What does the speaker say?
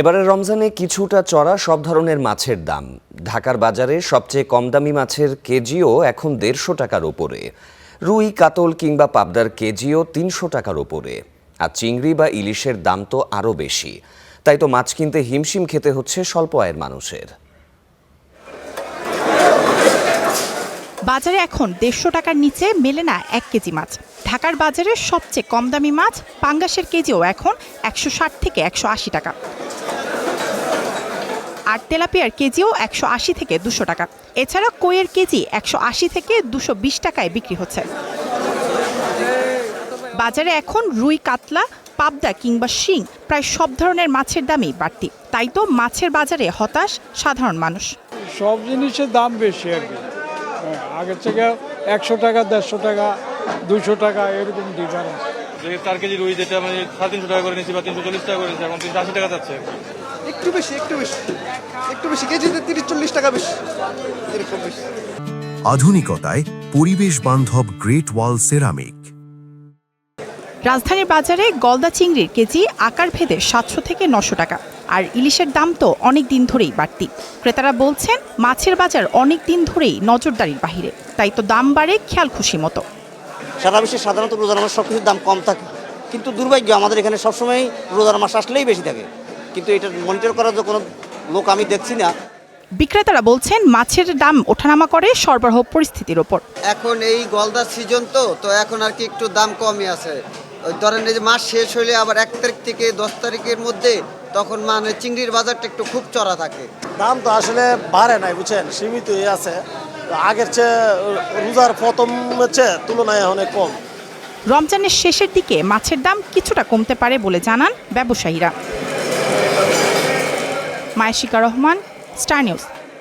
এবারের রমজানে কিছুটা চড়া সব ধরনের মাছের দাম। ঢাকার বাজারে সবচেয়ে কম দামি মাছের কেজিও এখন ১৫০ টাকার ওপরে। রুই, কাতল কিংবা পাবদার কেজিও ৩০০ টাকার ওপরে। আর চিংড়ি বা ইলিশের দাম তো আরও বেশি। তাই তো মাছ কিনতে হিমশিম খেতে হচ্ছে স্বল্প আয়ের মানুষের। বাজারে এখন ১৫০ টাকার নিচে মেলে না ১ কেজি মাছ। ঢাকার বাজারে সবচেয়ে কম দামি মাছ পাঙ্গাসের কেজিও এখন ১৬০ থেকে ১৮০ টাকা। আর তেলাপিয়ার কেজিও ১৮০ থেকে ২০০ টাকা। এছাড়া কইয়ের কেজি ১৮০ থেকে ২২০ টাকায় বিক্রি হচ্ছে। বাজারে এখন রুই, কাতলা, পাবদা কিংবা শিং প্রায় সব ধরনের মাছের দামই বাড়তি। তাই তো মাছের বাজারে হতাশ সাধারণ মানুষ। সব জিনিসের দাম বেশি আর কি। আগের থেকে ১০০ টাকা, ১৫০ টাকা, ২০০ টাকা এরকম ডিফারেন্স। ৪ কেজি রুই যেটা আমি ৩৫০ টাকা করে নিয়েছি বা ৩৪০ টাকা করে নিয়েছি, এখন ৩৮০ টাকা যাচ্ছে। একটু বেশি কেজিতে ৩০-৪০ টাকা বেশি, এরকম বেশি। আধুনিকতায় পরিবেশ বান্ধব গ্রেট ওয়াল সেরামিক। রাজধানীর বাজারে গলদা চিংড়ির কেজি আকার ভেদে ৭০০ থেকে ৯০০ টাকা। আর ইলিশের দাম তো অনেক দিন ধরেই বাড়তি। ক্রেতারা বলছেন মাছের বাজার অনেক দিন ধরেই নজরদারির বাহিরে, তাই তো দাম বাড়ে খেয়াল খুশি মতো। সারা বিশ্বে সাধারণত রোজার মাস সব কিছুর দাম কম থাকে, কিন্তু দুর্ভাগ্য আমাদের এখানে সবসময় রোজার মাস আসলেই বেশি থাকে, কিন্তু এটা মনিটর করার কোনো লোক আমি দেখছি না। বিক্রেতারা বলছেন মাছের দাম ওঠানামা করে সরবরাহ পরিস্থিতির ওপর। এখন এই গলদার সিজন তো এখন আর কি একটু দাম কমই আছে। ওই ধরেন এই যে মাস শেষ হলে আবার ১ তারিখ থেকে ১০ তারিখের মধ্যে তখন মানে চিংড়ির বাজারটা একটু খুব চড়া থাকে। দাম তো আসলে বাড়ে নাই, বুঝছেন, সীমিতই আছে। আগের চেয়ে রোজার প্রথমের চেয়ে তুলনায় অনেক কম। রমজানের শেষের দিকে মাছের দাম কিছুটা কমতে পারে বলে জানান ব্যবসায়ীরা। মায়াশিকা রহমান, স্টার নিউজ।